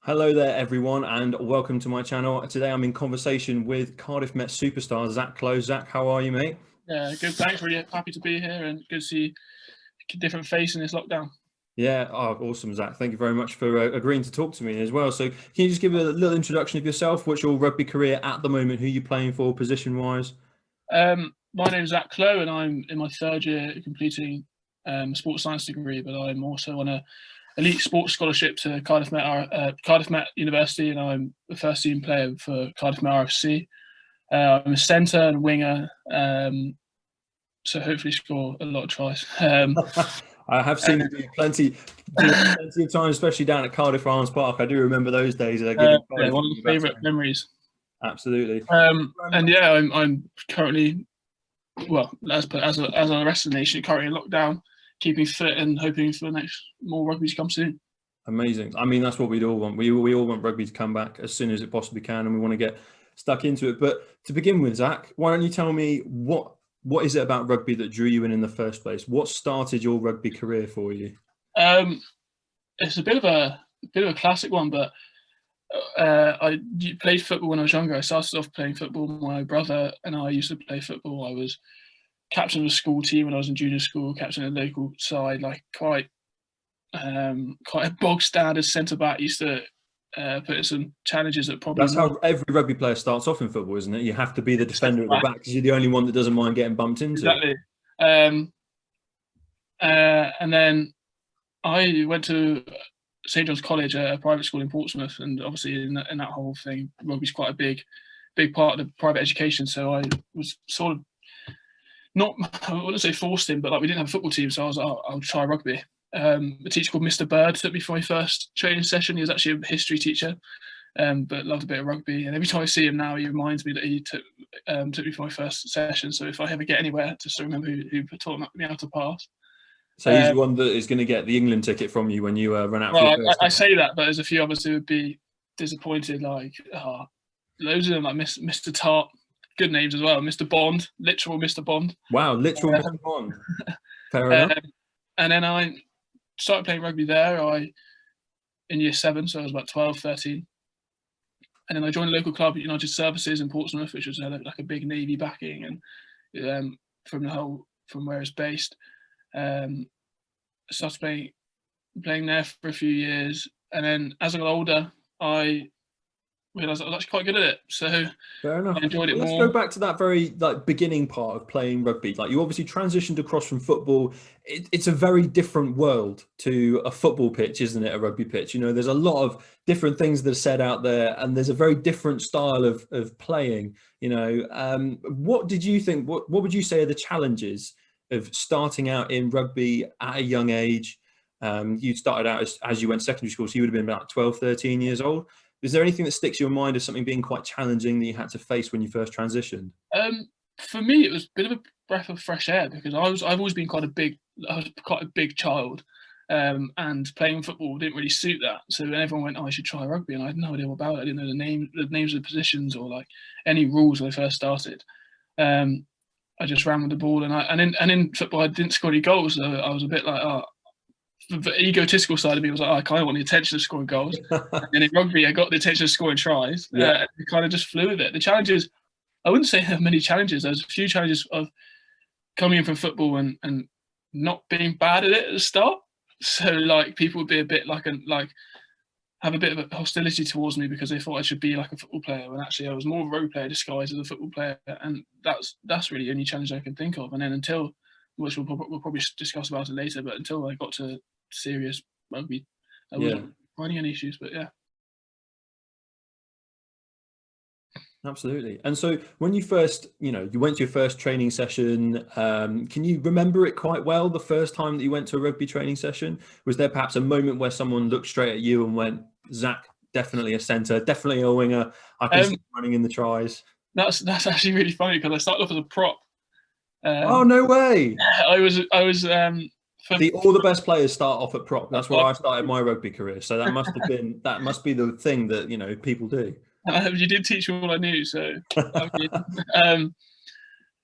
Hello there, everyone, and welcome to my channel. Today I'm in conversation with Cardiff Met superstar Zach Clow. Zach, how are you, mate? Yeah, good. Thanks. Really happy to be here and good to see a different face in this lockdown. Yeah, oh, awesome, Zach. Thank you very much for agreeing to talk to me as well. So, can you just give a little introduction of yourself? What's your rugby career at the moment? Who are you playing for, position-wise? My name is Zach Clow, and I'm in my third year completing a sports science degree. But I'm also on a elite sports scholarship to Cardiff Met University, and I'm the first team player for Cardiff Met RFC. I'm a centre and winger, so hopefully score a lot of tries. I have seen you do plenty of time, especially down at Cardiff Arms Park. I do remember those days. Giving Yeah, Cardiff one of the favourite memories. Absolutely. And yeah, I'm currently, well, as the rest of the nation, currently in lockdown, keeping fit and hoping for the next more rugby to come soon. Amazing. I mean, that's what we'd all want. We all want rugby to come back as soon as it possibly can, and we want to get stuck into it. But to begin with, Zach, why don't you tell me what is it about rugby that drew you in the first place? What started your rugby career for you? It's a bit of a classic one, but I played football when I was younger. I started off playing football. My brother and I used to play football. I was captain of a school team when I was in junior school, captain of the local side, like quite a bog standard centre back. Used to put in some challenges that probably. That's how every rugby player starts off in football, isn't it? You have to be the defender at the back because you're the only one that doesn't mind getting bumped into. Exactly. And then I went to St John's College, a private school in Portsmouth, and obviously in that whole thing, rugby's quite a big part of the private education. So I was sort of not, I wouldn't say forced in, but like we didn't have a football team, so I was like, I'll try rugby. A teacher called Mr. Bird took me for my first training session. He was actually a history teacher, but loved a bit of rugby. And every time I see him now, he reminds me that he took me for my first session. So if I ever get anywhere, just to remember who taught me how to pass. So he's the one that is going to get the England ticket from you when you run out. Well, I say that, but there's a few others who would be disappointed. Like loads of them, like Mr. Tart, good names as well. Mr. Bond, literal Mr. Bond. Wow, literal Mr. Bond. Fair enough. And then I started playing rugby there. In year 7, so I was about 12, 13. And then I joined a local club, United Services in Portsmouth, which was like a big Navy backing, and from where it's based. I started playing there for a few years, and then as I got older, I realised I was actually quite good at it. So fair enough. I enjoyed it more. Let's go back to that very beginning part of playing rugby. Like you obviously transitioned across from football. It's a very different world to a football pitch, isn't it? A rugby pitch. There's a lot of different things that are said out there, and there's a very different style of playing. What did you think? What would you say are the challenges of starting out in rugby at a young age? You started out as you went secondary school, so you would have been about 12, 13 years old. Is there anything that sticks in your mind as something being quite challenging that you had to face when you first transitioned? For me, it was a bit of a breath of fresh air because I've always been quite a big child, and playing football didn't really suit that. So when everyone went, "Oh, I should try rugby," and I had no idea about it. I didn't know the names of the positions or like any rules when I first started. I just ran with the ball, and in football I didn't score any goals. So I was a bit like, the egotistical side of me was like, I kind of want the attention of scoring goals. And in rugby, I got the attention of scoring tries. Yeah. I kind of just flew with it. The challenges, I wouldn't say there are many challenges. There's a few challenges of coming in from football and not being bad at it at the start. So like people would be a bit have a bit of a hostility towards me because they thought I should be like a football player when actually I was more of a rugby player disguised as a football player. And that's really the only challenge I can think of. And then which we'll probably discuss about it later, but until I got to serious rugby, I wasn't finding any issues. But yeah, absolutely. And so when you first, you went to your first training session, can you remember it quite well? The first time that you went to a rugby training session, was there perhaps a moment where someone looked straight at you and went, "Zach, definitely a centre, definitely a winger. I can see running in the tries." That's actually really funny because I started off as a prop. Oh no way! I was. All the best players start off at prop. That's where I started my rugby career. So that must be the thing that people do. You did teach me all I knew. So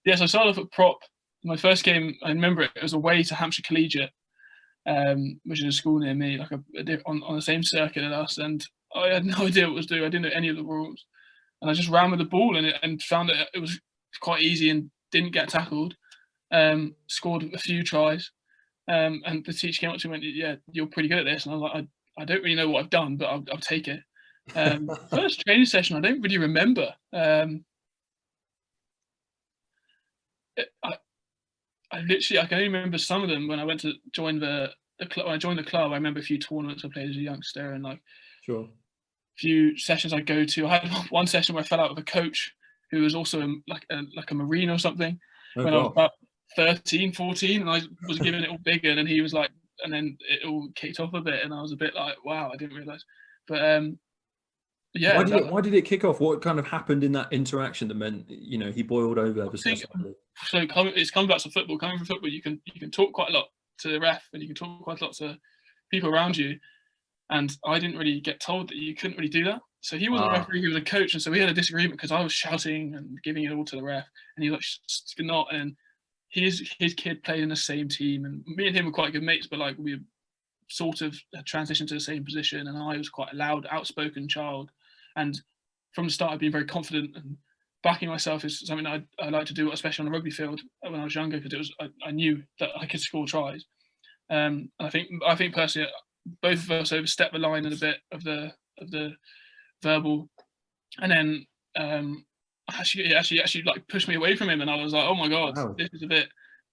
yes, I started off at prop. My first game, I remember it was away to Hampshire Collegiate, which is a school near me, like on the same circuit as us. And I had no idea what I was doing. I didn't know any of the rules, and I just ran with the ball and found that it was quite easy and didn't get tackled. Scored a few tries, and the teacher came up to me and went, "Yeah, you're pretty good at this." And I was like, "I don't really know what I've done, but I'll take it." First training session, I don't really remember. I literally, I can only remember some of them when I went to join the club. When I joined the club, I remember a few tournaments I played as a youngster, and like Sure. few sessions I go to. I had one session where I fell out with a coach who was also like a Marine or something when I was about 13, 14, and I was giving it all bigger, and then he was like, and then it all kicked off a bit, and I was a bit like, wow, I didn't realise. But yeah. Why did it kick off? What kind of happened in that interaction that meant, you know, he boiled over ever so slightly? So it's coming back to football. Coming from football, you can talk quite a lot to the ref, and you can talk quite a lot to people around you. And I didn't really get told that you couldn't really do that. So he wasn't a referee, he was a coach, and so we had a disagreement because I was shouting and giving it all to the ref, and he was like, not. And his kid played in the same team, and me and him were quite good mates, but like we sort of transitioned to the same position, and I was quite a loud, outspoken child. And from the start, I've been very confident, and backing myself is something that I like to do, especially on the rugby field when I was younger, because I knew that I could score tries. And I think personally, both of us overstepped the line in a bit of the verbal, and then actually like pushed me away from him, and I was like, oh my god, wow.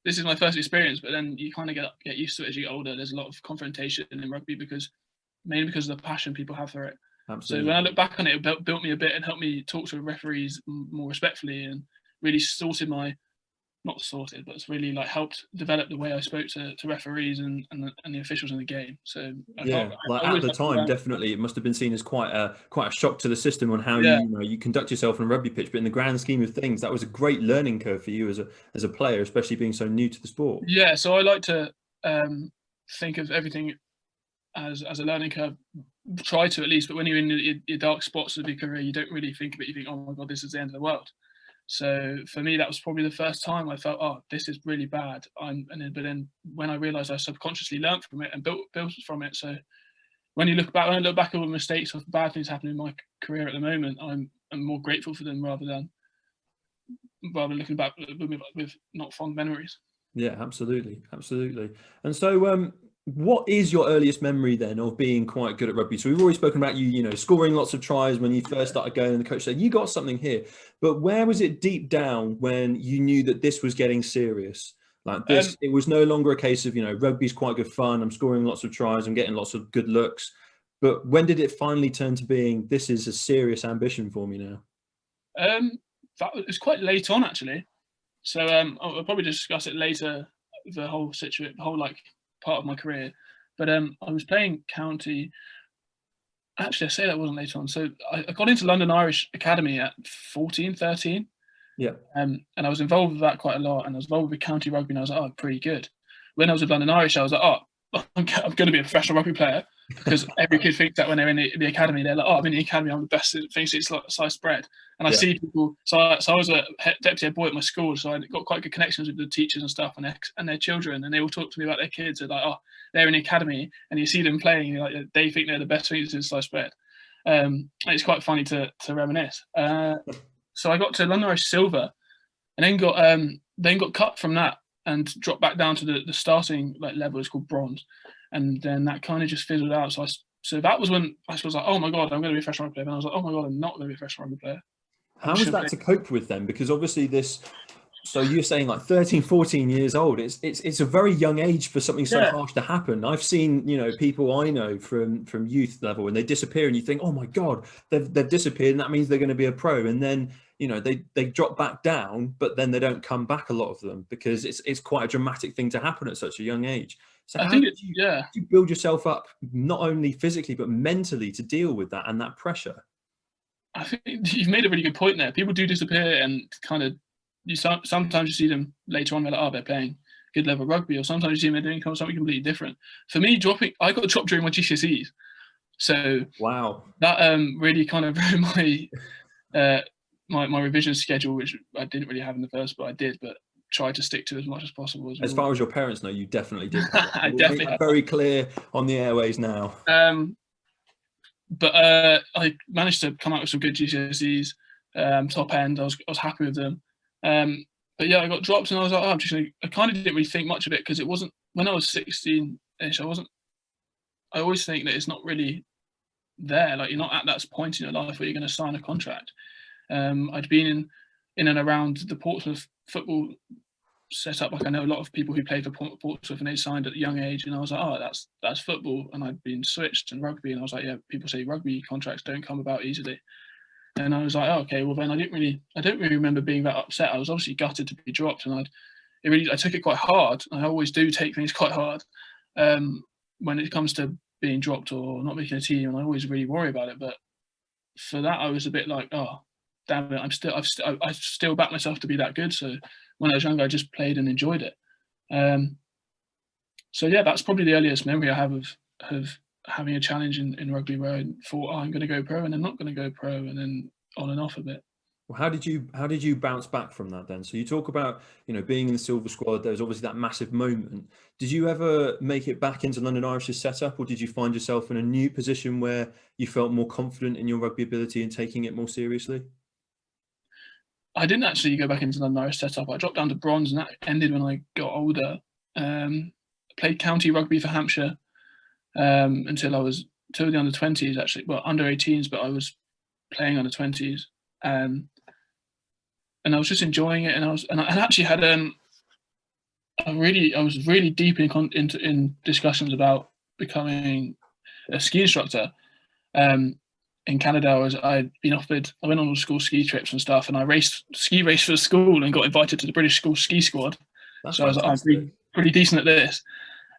This is my first experience. But then you kind of get used to it as you get older. There's a lot of confrontation in rugby mainly because of the passion people have for it. Absolutely. So when I look back on it, it built me a bit and helped me talk to referees more respectfully, and really but it's really like helped develop the way I spoke to referees and the officials in the game. So at the time, definitely, it must have been seen as quite a shock to the system on how you conduct yourself on a rugby pitch. But in the grand scheme of things, that was a great learning curve for you as a player, especially being so new to the sport. Yeah, so I like to think of everything as a learning curve. Try to, at least, but when you're in your dark spots of your career, you don't really think of it. You think, oh my god, this is the end of the world. So for me, that was probably the first time I felt, oh, this is really bad. But then when I realised I subconsciously learned from it and built from it. So when I look back at all the mistakes or bad things happening in my career at the moment, I'm more grateful for them rather than looking back with not fond memories. Yeah, absolutely. And so, what is your earliest memory then of being quite good at rugby? So we've already spoken about you scoring lots of tries when you first started going, and the coach said, you got something here. But where was it deep down when you knew that this was getting serious? Like this, it was no longer a case of, rugby's quite good fun, I'm scoring lots of tries, I'm getting lots of good looks. But when did it finally turn to being, this is a serious ambition for me now? That was quite late on, actually. So I'll probably discuss it later, the whole situation, the whole part of my career. But I was playing county. Actually, I say that wasn't later on. So I got into London Irish Academy at 14, 13. Yeah. And I was involved with that quite a lot. And I was involved with county rugby, and I was like, oh, pretty good. When I was with London Irish, I was like, oh, I'm going to be a professional rugby player, because every kid thinks that when they're in the academy, they're like, oh, I'm in the academy, I'm the best. It thinks it's like sliced bread. And I see people. So I was a deputy head boy at my school, so I got quite good connections with the teachers and stuff, and their children, and they all talk to me about their kids. They're like, oh, they're in the academy, and you see them playing, and you're like, they think they're the best things in sliced bread. It's quite funny to reminisce. So I got to London Irish Silver, and then got cut from that and dropped back down to the starting level. It's called bronze, and then that kind of just fizzled out. So that was when I was like, oh my god, I'm going to be a professional rugby player. And I was like, oh my god, I'm not going to be a professional rugby player. How was that to cope with then? Because obviously so you're saying 13, 14 years old, it's a very young age for something so harsh to happen. I've seen, people I know from youth level, and they disappear, and you think, oh my God, they've disappeared, and that means they're going to be a pro. And then, they drop back down, but then they don't come back, a lot of them, because it's quite a dramatic thing to happen at such a young age. So how did you build yourself up, not only physically, but mentally, to deal with that and that pressure? I think you've made a really good point there. People do disappear, and kind of, sometimes you see them later on, they're like, oh, they're playing good level rugby, or sometimes you see them doing something completely different. For me, I got dropped during my GCSEs. So wow, that really kind of ruined my revision schedule, which I didn't really have in the first, but I did, but tried to stick to as much as possible. As far as your parents know, you definitely did. I definitely very clear on the airways now. but I managed to come out with some good GCSEs, top end. I was happy with them. But yeah, I got dropped, and I was like, oh, I kind of didn't really think much of it, because it wasn't, when I was 16-ish, I always think that it's not really there. Like, you're not at that point in your life where you're going to sign a contract. I'd been in and around the Portsmouth football set up. Like, I know a lot of people who played for Portsmouth, and they signed at a young age, and I was like, oh, that's football. And I'd been switched in rugby, and I was like, yeah, people say rugby contracts don't come about easily. And I was like, oh, okay, well then I don't really remember being that upset. I was obviously gutted to be dropped, and I took it quite hard. I always do take things quite hard when it comes to being dropped or not making a team, and I always really worry about it. But for that, I was a bit like, oh, damn it, I still back myself to be that good. So when I was younger, I just played and enjoyed it. So yeah, that's probably the earliest memory I have of having a challenge in rugby where I thought, oh, I'm going to go pro, and then not going to go pro, and then on and off a bit. Well, how did you bounce back from that then? So you talk about, being in the Silver Squad, there was obviously that massive moment. Did you ever make it back into London Irish's setup, or did you find yourself in a new position where you felt more confident in your rugby ability and taking it more seriously? I didn't actually go back into London Irish setup. I dropped down to bronze, and that ended when I got older. Played county rugby for Hampshire until the under 20s, actually. Well, under 18s, but I was playing under 20s. And I was just enjoying it, and I actually had I was really deep in discussions about becoming a ski instructor. In Canada, I went on all school ski trips and stuff, and I ski raced for the school and got invited to the British school ski squad. That's so fantastic. I was like, I'm pretty decent at this.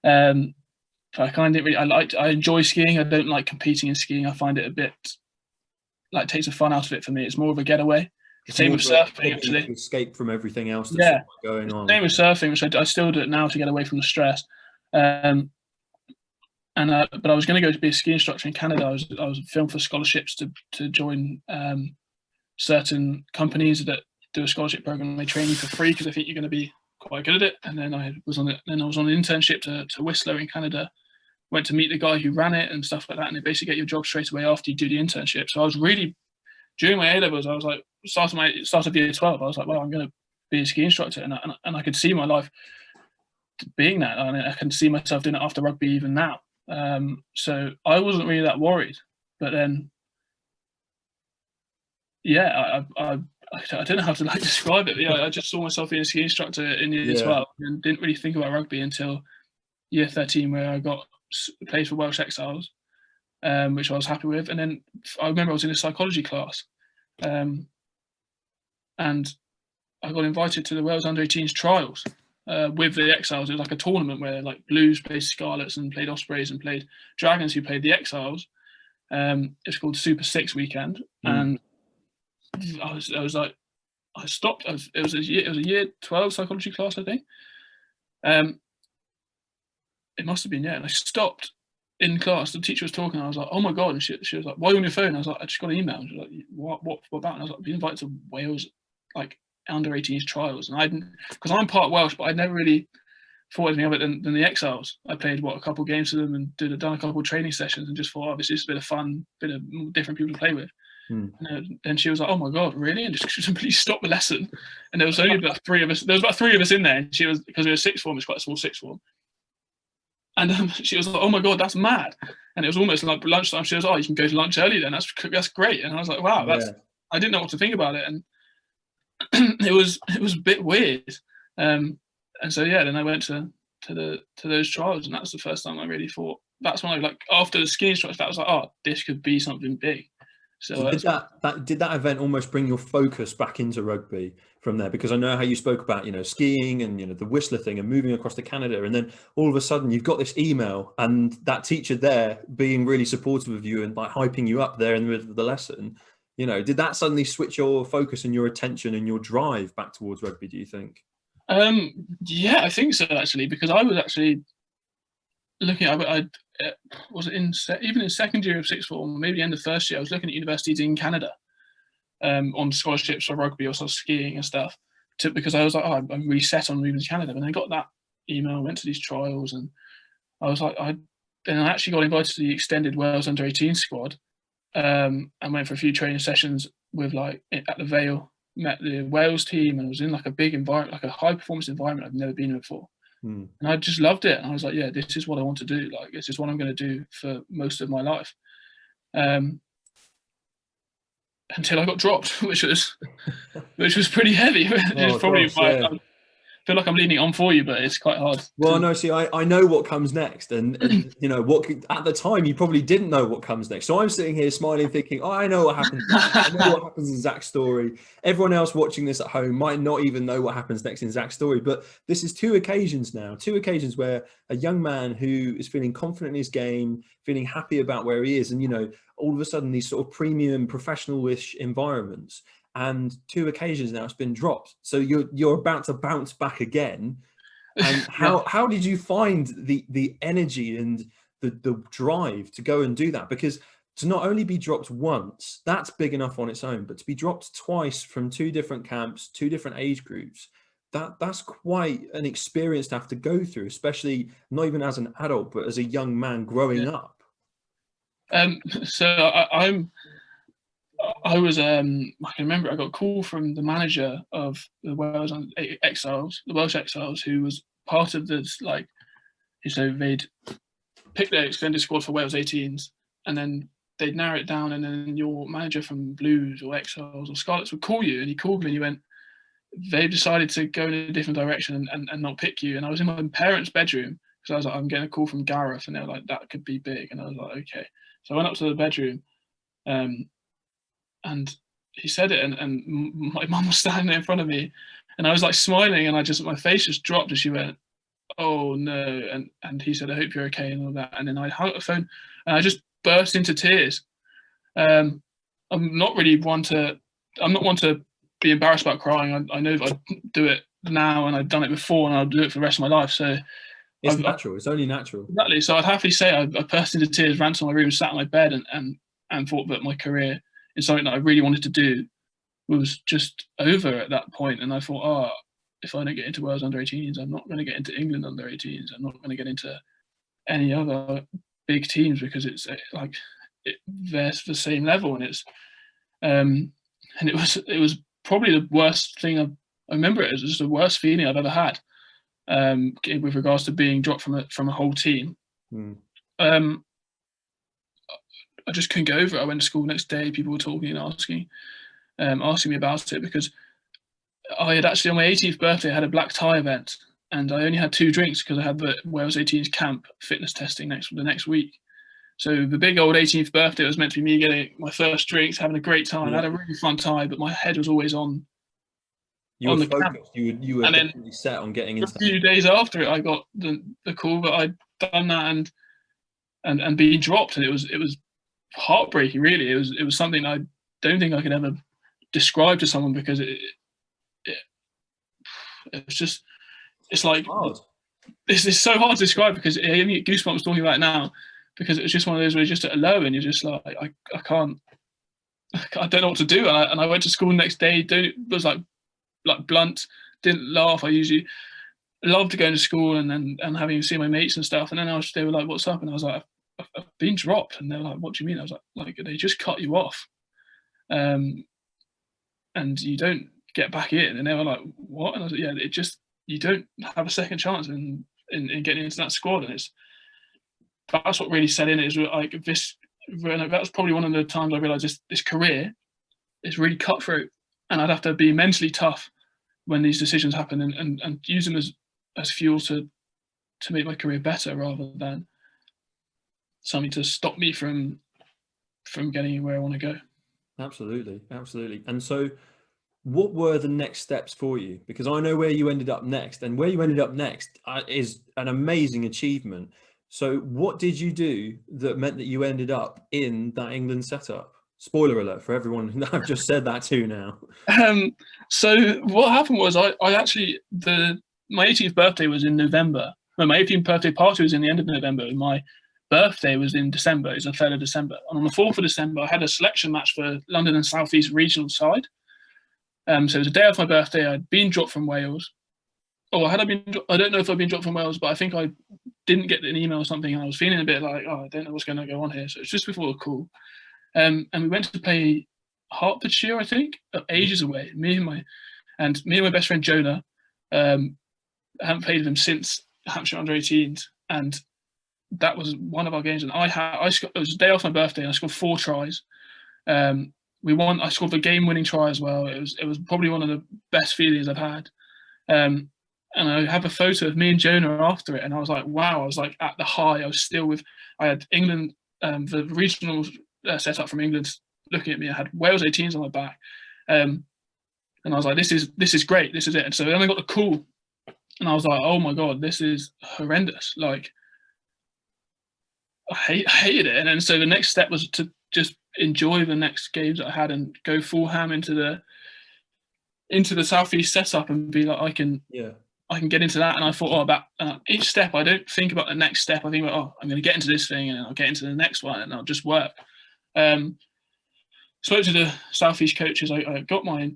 I kind of I enjoy skiing. I don't like competing in skiing. I find it a bit like takes the fun out of it for me. It's more of a getaway. Same with surfing, actually. To escape from everything else that's going on. Same with surfing, which I still do it now to get away from the stress. But I was going to go to be a ski instructor in Canada. I was filmed for scholarships to join certain companies that do a scholarship program. They train you for free because I think you're going to be quite good at it. And then I was on an internship to Whistler in Canada. Went to meet the guy who ran it and stuff like that. And they basically get your job straight away after you do the internship. So I was really, during my A-levels, I was like, start of year 12, I was like, well, I'm going to be a ski instructor. And I could see my life being that. I mean, I can see myself doing it after rugby even now. So I wasn't really that worried. But then, yeah, I don't know how to describe it. But yeah, I just saw myself being a ski instructor in year 12 and didn't really think about rugby until year 13, where I got played for Welsh Exiles, which I was happy with. And then I remember I was in a psychology class, and I got invited to the Wales under-18s trials with the Exiles. It was like a tournament where like Blues played Scarlets and played Ospreys and played Dragons, who played the Exiles. It's called Super Six Weekend, and I was like, I stopped. It was a year 12 psychology class, I think. It must have been, yeah. And I stopped in class. The teacher was talking. And I was like, oh my God. And she was like, why are you on your phone? I was like, I just got an email. And she was like, what about? And I was like, I've been invited to Wales, like under-18s trials. And I didn't, because I'm part Welsh, but I'd never really thought anything of it than the Exiles. I played, a couple of games for them and done a couple of training sessions and just thought, oh, this is a bit of fun, bit of different people to play with. And she was like, oh my God, really? And just completely stopped the lesson. And there was only about three of us. There was about three of us in there. And she was, because we were sixth form, it's quite a small sixth form. And she was like, oh my God, that's mad. And it was almost like lunchtime. She was like, oh, you can go to lunch early then. That's great. And I was like, wow, I didn't know what to think about it. And it was a bit weird. And so, yeah, then I went to those trials. And that's the first time I really thought, that's when I, like, after the skiing trials, that was like, oh, this could be something big. So did that event almost bring your focus back into rugby from there? Because I know how you spoke about, skiing and, the Whistler thing and moving across to Canada. And then all of a sudden you've got this email and that teacher there being really supportive of you and like hyping you up there in the middle of the lesson. Did that suddenly switch your focus and your attention and your drive back towards rugby, do you think? Yeah, I think so, actually, because I was actually looking at, I was even in second year of sixth form, maybe end of first year, I was looking at universities in Canada on scholarships for rugby or sort of skiing and stuff, because I was like, oh, I'm really set on moving to Canada. And I got that email, went to these trials, and I was like, then I actually got invited to the extended Wales under-18 squad, and went for a few training sessions with like at the Vale, met the Wales team, and was in like a big environment, like a high performance environment I've never been in before. And I just loved it. And I was like, yeah, this is what I want to do. Like, this is what I'm going to do for most of my life. Until I got dropped, which was pretty heavy. It's probably gosh, why yeah. I feel like I'm leaning on for you, but it's quite hard. Well, no, see, I know what comes next, and you know what. At the time, you probably didn't know what comes next. So I'm sitting here smiling, thinking, "Oh, I know what happens next. I know what happens in Zach's story." Everyone else watching this at home might not even know what happens next in Zach's story. But this is two occasions where a young man who is feeling confident in his game, feeling happy about where he is, and you know, all of a sudden these sort of premium, professional-ish environments, and two occasions now it's been dropped. So you're about to bounce back again. And how did you find the energy and the drive to go and do that? Because to not only be dropped once, that's big enough on its own, but to be dropped twice from two different camps, two different age groups, that's quite an experience to have to go through, especially not even as an adult, but as a young man growing up. So I was I can remember I got a call from the manager of the Welsh Exiles, who was part of this, like, so they'd pick their extended squad for Wales 18s, and then they'd narrow it down, and then your manager from Blues or Exiles or Scarlets would call you, and he called me and he went, they've decided to go in a different direction and not pick you. And I was in my parents' bedroom because I was like, I'm getting a call from Gareth, and they were like, that could be big. And I was like, okay. So I went up to the bedroom, and he said it, and my mum was standing there in front of me, and I was like smiling, and my face just dropped as she went, oh no. And he said, I hope you're okay, and all that. And then I hung up the phone and I just burst into tears. I'm not one to be embarrassed about crying. I know if I do it now, and I've done it before, and I'll do it for the rest of my life. So it's natural. It's only natural. Exactly. So I'd happily say I burst into tears, ran to my room, sat in my bed, and thought that my career in something that I really wanted to do was just over at that point. And I thought, if I don't get into Wales under 18s, I'm not going to get into England under 18s. I'm not going to get into any other big teams, because it's like they're the same level, and it was probably the worst thing I remember. It was just the worst feeling I've ever had with regards to being dropped from a whole team. I just couldn't get over it. I went to school the next day. People were talking and asking me about it, because I had actually, on my 18th birthday, I had a black tie event, and I only had 2 drinks because I had the Wales 18s camp fitness testing the next week. So the big old 18th birthday was meant to be me getting my first drinks, having a great time. I had a really fun time, but my head was always on. You were focused. Camp. You were definitely set on getting into. A few days after it, I got the call that I'd done that and being dropped, and it was heartbreaking. Really, it was something I don't think I could ever describe to someone, because it's just, it's like hard. It's so hard to describe, because I get goosebumps talking about it now, because it was just one of those where you're just at a low and you're just like, I don't know what to do. And I went to school the next day. Was like blunt, didn't laugh. I usually loved going to school and having seen my mates and stuff. And then they were like, what's up? And I was like, I've been dropped. And they were like, what do you mean? I was like, they just cut you off. And you don't get back in. And they were like, what? And I was like, yeah, you don't have a second chance in getting into that squad. And that's what really set in. Is like this. That was probably one of the times I realised this career is really cutthroat, and I'd have to be mentally tough when these decisions happen, and use them as fuel to make my career better, rather than something to stop me from getting where I want to go. Absolutely. And so, what were the next steps for you? Because I know where you ended up next, and where you ended up next is an amazing achievement. So what did you do that meant that you ended up in that England setup? Spoiler alert for everyone that I've just said that to now. So what happened was I actually, my 18th birthday was in November. No, my 18th birthday party was in the end of November. My birthday was in December. It was the 3rd of December. And on the 4th of December, I had a selection match for London and South East regional side. So it was a day after my birthday. I'd been dropped from Wales. I don't know if I'd been dropped from Wales, but I think I didn't get an email or something, and I was feeling a bit like, I don't know what's going to go on here. So it's just before the call. And we went to play Hertfordshire, I think, ages away. Me and my best friend Jonah. I haven't played with him since Hampshire under-18s, and that was one of our games. And it was the day after my birthday, and I scored 4 tries. We won. I scored the game-winning try as well. It was probably one of the best feelings I've had. And I have a photo of me and Jonah after it, and I was like, wow! I was like at the high. I had England, the regional set up from England, looking at me. I had Wales 18s on my back, and I was like, this is great. This is it. And so then I got the call. And I was like, oh my God, this is horrendous. Like, I hated it. And then so the next step was to just enjoy the next games that I had and go full ham into the Southeast setup and be like, I can get into that. And I thought, about each step, I don't think about the next step. I think about, I'm going to get into this thing and I'll get into the next one and I'll just work. Spoke to the Southeast coaches. I got my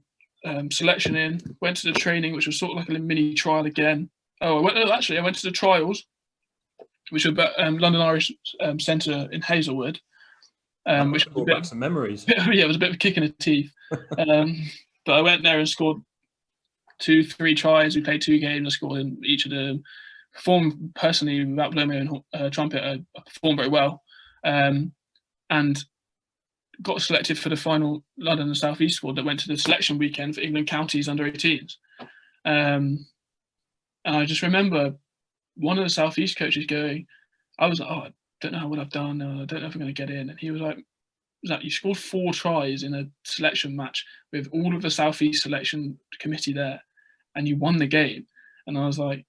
selection in, went to the training, which was sort of like a mini trial again. I went to the trials, which were at London Irish Centre in Hazelwood. Which brought back some memories. Yeah, it was a bit of a kick in the teeth. But I went there and scored 2-3 tries. We played 2 games. I scored in each of them. Performed personally without blowing my own trumpet. I performed very well, and got selected for the final London and South East squad that went to the selection weekend for England counties under-18s. And I just remember one of the South East coaches going, I was like, I don't know what I've done. I don't know if I'm going to get in. And he was like, Zach, you scored 4 tries in a selection match with all of the South East selection committee there, and you won the game. And I was like,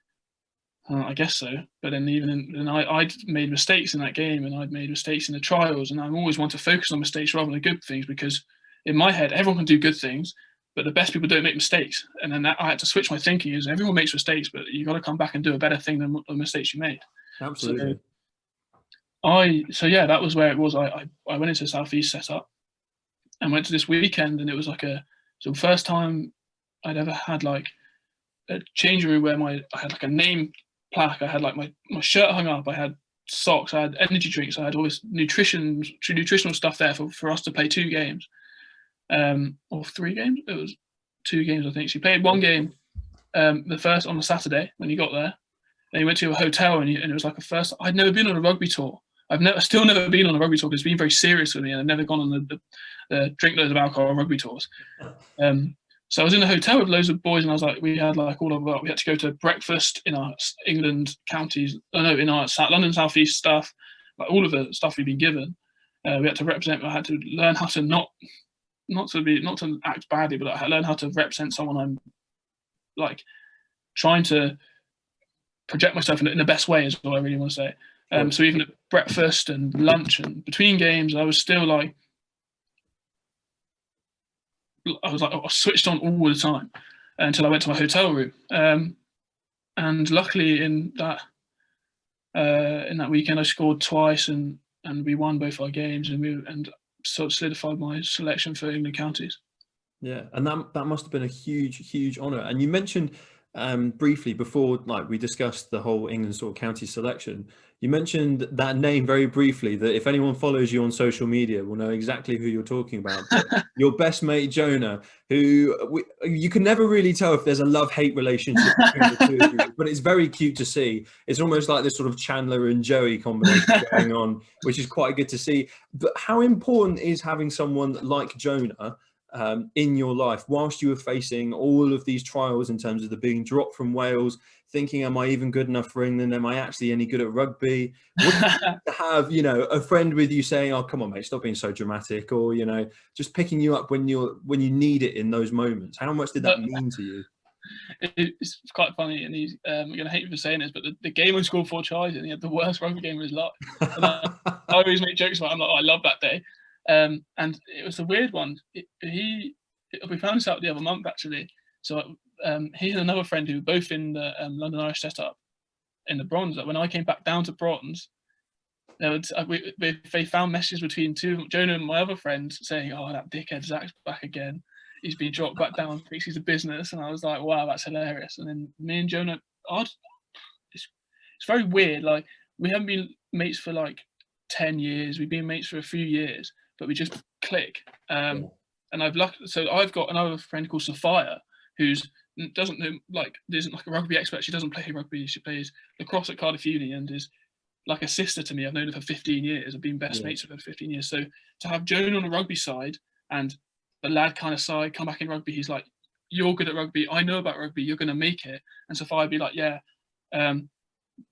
I guess so. But then I'd made mistakes in that game, and I'd made mistakes in the trials, and I always want to focus on mistakes rather than good things, because in my head, everyone can do good things, but the best people don't make mistakes. And then I had to switch my thinking: is everyone makes mistakes, but you got to come back and do a better thing than the mistakes you made. Absolutely. That was where it was. I went into the Southeast setup and went to this weekend, and it was like the first time I'd ever had like a changing room where I had like a name plaque. I had like my shirt hung up. I had socks. I had energy drinks. I had all this nutritional stuff there for us to play 2 games, or 3 games. It was 2 games, I think. So you played 1 game, the first on the Saturday when you got there. Then you went to a hotel, and it was like a first. I'd never been on a rugby tour. I've still never been on a rugby tour, because it's been very serious with me, and I've never gone on the drink loads of alcohol on rugby tours. So I was in a hotel with loads of boys, and we had to go to breakfast in our England counties, in our London South East stuff, like all of the stuff we'd been given. We had to represent. I had to learn how to not to act badly, but I had to learn how to represent someone I'm like trying to project myself in the best way, is what I really want to say. So even at breakfast and lunch and between games, I was still like, I was switched on all the time until I went to my hotel room. And luckily in that weekend, I scored twice, and we won both our games, and sort of solidified my selection for England counties. Yeah, and that must have been a huge honour. And you mentioned briefly before, like we discussed the whole England sort of county selection, you mentioned that name very briefly, that if anyone follows you on social media will know exactly who you're talking about. Your best mate Jonah, who you can never really tell if there's a love-hate relationship between the 2 of you, but it's very cute to see. It's almost like this sort of Chandler and Joey combination going on, which is quite good to see. But how important is having someone like Jonah in your life whilst you were facing all of these trials, in terms of the being dropped from Wales, thinking, am I even good enough for England? Am I actually any good at rugby? What to have, a friend with you saying, oh, come on, mate, stop being so dramatic, or, just picking you up when you need it in those moments. How much did that mean to you? It's quite funny, and he's going to hate me for saying this, but the game I scored 4 tries, and he had the worst rugby game of his life. And I always make jokes about it. I'm like, I love that day. And it was a weird one. We found this out the other month, actually. So he and another friend who were both in the London Irish setup in the bronze. When I came back down to bronze, they found messages between Jonah and my other friend saying, "Oh, that dickhead Zach's back again. He's been dropped back down, thinks he's a business." And I was like, "Wow, that's hilarious." And then me and Jonah, it's very weird. Like, we haven't been mates for like 10 years. We've been mates for a few years. but we just click. Yeah. And I've got another friend called Sophia who's doesn't know, like, isn't like a rugby expert. She doesn't play rugby. She plays lacrosse at Cardiff Uni and is like a sister to me. I've known her for 15 years. I've been best mates with her for 15 years. So to have Joan on the rugby side and the lad kind of side come back in rugby, he's like, you're good at rugby. I know about rugby. You're going to make it. And Sophia would be like, yeah,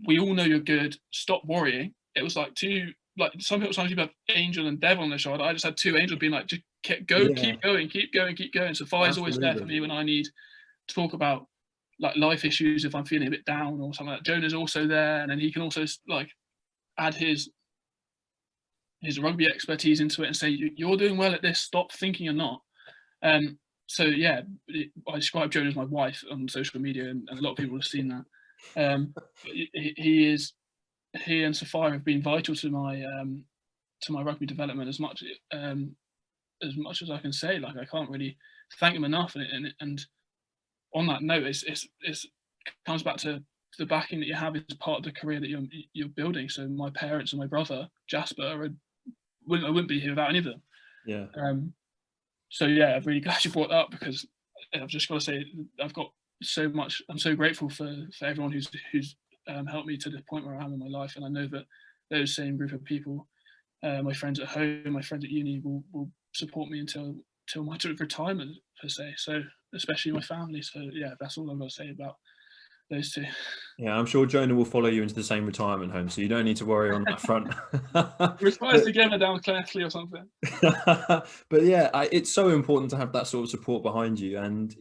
we all know you're good. Stop worrying. It was like sometimes people have Angel and Devil on their shoulder. I just had two Angels being like, just keep going. Sophia's always there for me when I need to talk about like life issues if I'm feeling a bit down or something like that. Jonah's also there, and then he can also like add his rugby expertise into it and say, you're doing well at this, stop thinking you're not. So yeah, I describe Jonah as my wife on social media, and a lot of people have seen that. He and Sophia have been vital to my rugby development as much as I can say. Like, I can't really thank them enough. And on that note, it comes back to the backing that you have as part of the career that you're building. So my parents and my brother Jasper, I wouldn't be here without any of them. Yeah. So yeah, I'm really glad you brought that up, because I've just got to say I've got so much. I'm so grateful for everyone who's helped me to the point where I am in my life, and I know that those same group of people, my friends at home, my friends at uni, will support me until my retirement per se. So especially my family. So yeah, that's all I'm going to say about those two. Yeah, I'm sure Jonah will follow you into the same retirement home, so you don't need to worry on that front. Retire together down Clansley or something. But yeah, it's so important to have that sort of support behind you, and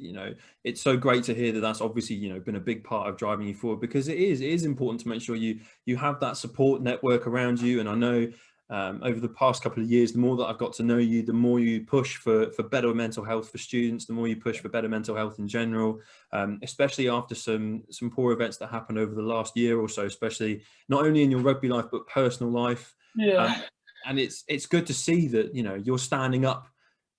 it's so great to hear that that's obviously been a big part of driving you forward, because it is important to make sure you have that support network around you. And I know over the past couple of years, the more that I've got to know you, the more you push for better mental health for students, the more you push for better mental health in general, especially after some poor events that happened over the last year or so, especially not only in your rugby life but personal life. Yeah. And it's good to see that you're standing up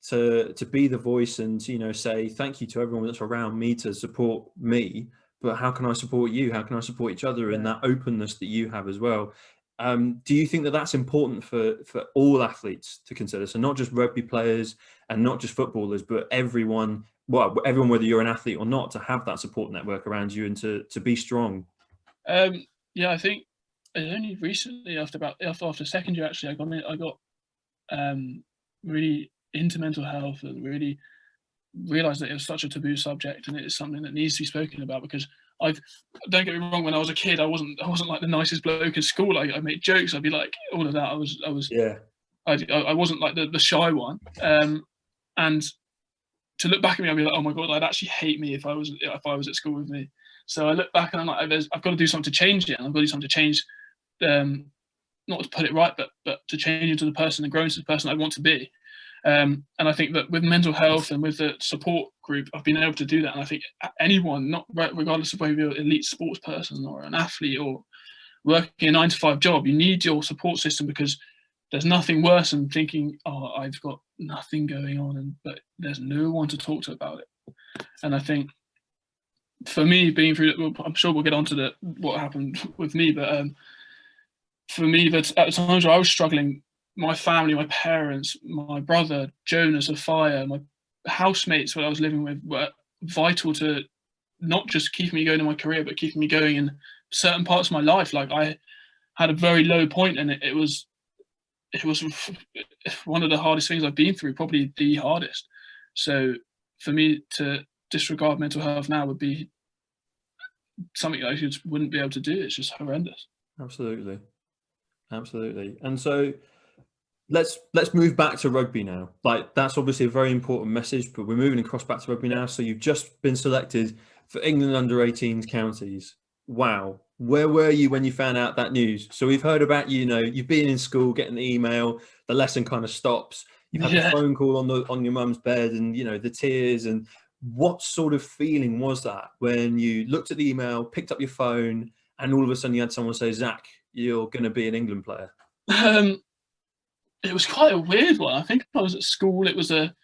to be the voice and say thank you to everyone that's around me to support me, but how can I support you? How can I support each other? And that openness that you have as well. Do you think that that's important for all athletes to consider? So not just rugby players and not just footballers, but everyone, whether you're an athlete or not, to have that support network around you and to be strong? Yeah, I think only recently, after second year, actually, I got really into mental health and really realized that it was such a taboo subject, and it is something that needs to be spoken about. Because don't get me wrong, when I was a kid, I wasn't like the nicest bloke in school. I made jokes. I'd be like all of that. I wasn't like the shy one. And to look back at me, I'd be like, oh my God, I'd actually hate me if I was at school with me. So I look back and I'm like, I've got to do something to change it. And I've got to do something to change, not to put it right, but to change into the person and grow into the person I want to be. And I think that with mental health and with the support group, I've been able to do that. And I think anyone, not regardless of whether you're an elite sports person or an athlete or working a 9-to-5 job, you need your support system, because there's nothing worse than thinking, oh, I've got nothing going on, but there's no one to talk to about it. And I think for me, being through, I'm sure we'll get on to what happened with me, but for me, that at the times where I was struggling, my family, my parents, my brother, Jonah, Sophia, my housemates that I was living with were vital to not just keeping me going in my career, but keeping me going in certain parts of my life. Like, I had a very low point, and it was one of the hardest things I've been through, probably the hardest. So for me to disregard mental health now would be something I just wouldn't be able to do. It's just horrendous. Absolutely. And so let's move back to rugby now. Like, that's obviously a very important message, but we're moving across back to rugby now. So you've just been selected for England under-18s counties. Wow. Where were you when you found out that news? So we've heard about you've been in school, getting the email, the lesson kind of stops. You've had the phone call on your mum's bed, and the tears. And what sort of feeling was that when you looked at the email, picked up your phone, and all of a sudden you had someone say, Zach, you're going to be an England player? It was quite a weird one. I think I was at school. It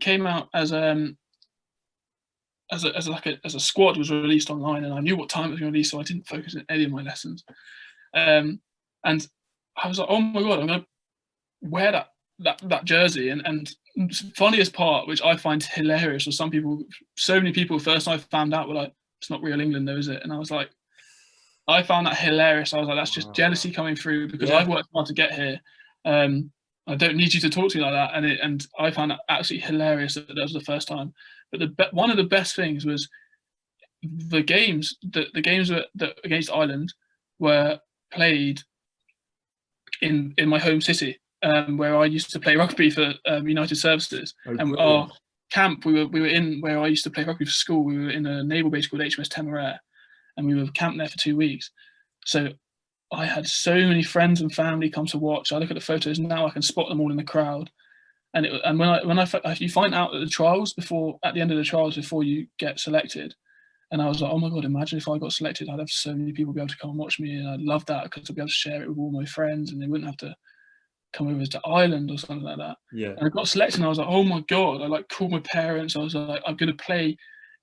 came out as a squad was released online, and I knew what time it was going to be, so I didn't focus on any of my lessons. And I was like, oh my God, I'm going to wear that that jersey. And funniest part, which I find hilarious, was so many people first time I found out were like, it's not real England though, is it? And I was like, I found that hilarious. I was like, that's just jealousy coming through, because I've worked hard to get here. I don't need you to talk to me like that. And I found that absolutely hilarious that was the first time. But one of the best things was the games that against Ireland were played in my home city, where I used to play rugby for United Services. And our camp, we were in where I used to play rugby for school. We were in a naval base called HMS Temeraire, and we were camped there for 2 weeks. So I had so many friends and family come to watch. I look at the photos now, I can spot them all in the crowd. And you find out at the end of the trials before you get selected, and I was like, oh my God, imagine if I got selected, I'd have so many people be able to come and watch me, and I'd love that because I'd be able to share it with all my friends, and they wouldn't have to come over to Ireland or something like that. Yeah. And I got selected, and I was like, oh my God. I like called my parents. I was like, I'm going to play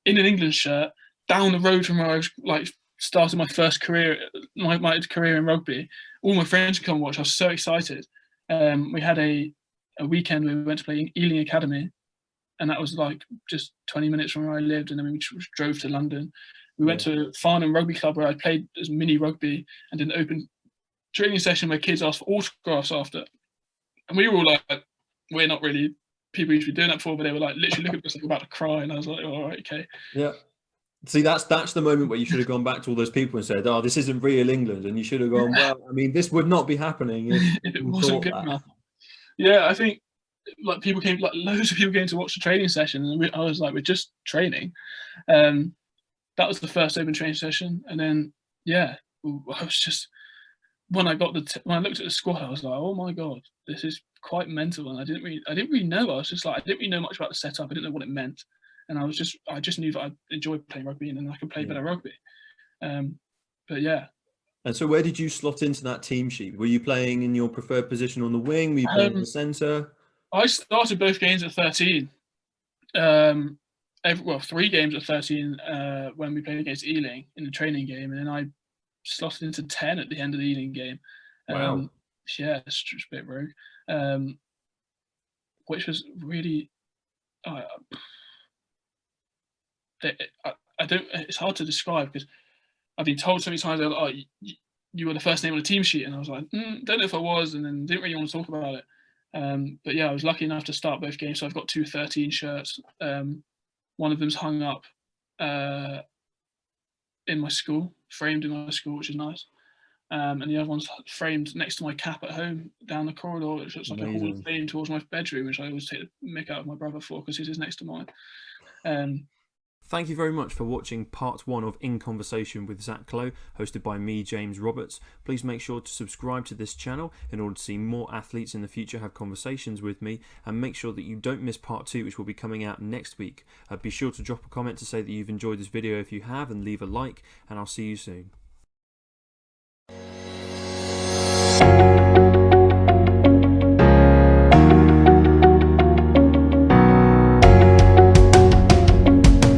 in an England shirt down the road from where I was like started my first career, my career in rugby. All my friends could come watch. I was so excited. We had a weekend where we went to play Ealing Academy, and that was like just 20 minutes from where I lived, and then we drove to London. We went to Farnham Rugby Club, where I played as mini rugby, and did an open training session where kids asked for autographs after. And we were all like, we're not really people who should be doing that before, but they were like literally looking at us like about to cry, and I was like, oh, all right, okay. Yeah. See, that's the moment where you should have gone back to all those people and said, oh, this isn't real England. And you should have gone, well, I mean, this would not be happening if it wasn't good enough. Yeah, I think like loads of people came to watch the training session, and I was like, we're just training. That was the first open training session, and then I was just when I looked at the squad, I was like, oh my God, this is quite mental. And I didn't really know. I was just like, I didn't really know much about the setup. I didn't know what it meant, and I just knew that I enjoyed playing rugby, and then I could play better rugby. But yeah. And so, where did you slot into that team sheet? Were you playing in your preferred position on the wing? Were you playing in the centre? I started both games at 13. 3 games at 13 when we played against Ealing in the training game, and then I slotted into 10 at the end of the Ealing game. Wow. Yeah, it's just a bit rogue. Which was really, I don't. It's hard to describe because I've been told so many times, oh, you were the first name on the team sheet, and I was like, don't know if I was, and then didn't really want to talk about it. But yeah, I was lucky enough to start both games, so I've got 2 13 shirts. One of them's hung up in my school, framed in my school, which is nice. And the other one's framed next to my cap at home down the corridor, which looks like a hall of fame towards my bedroom, which I always take the mick out of my brother for because his is next to mine. Thank you very much for watching part 1 of In Conversation with Zach Clow, hosted by me, James Roberts. Please make sure to subscribe to this channel in order to see more athletes in the future have conversations with me, and make sure that you don't miss part 2, which will be coming out next week. Be sure to drop a comment to say that you've enjoyed this video if you have, and leave a like, and I'll see you soon.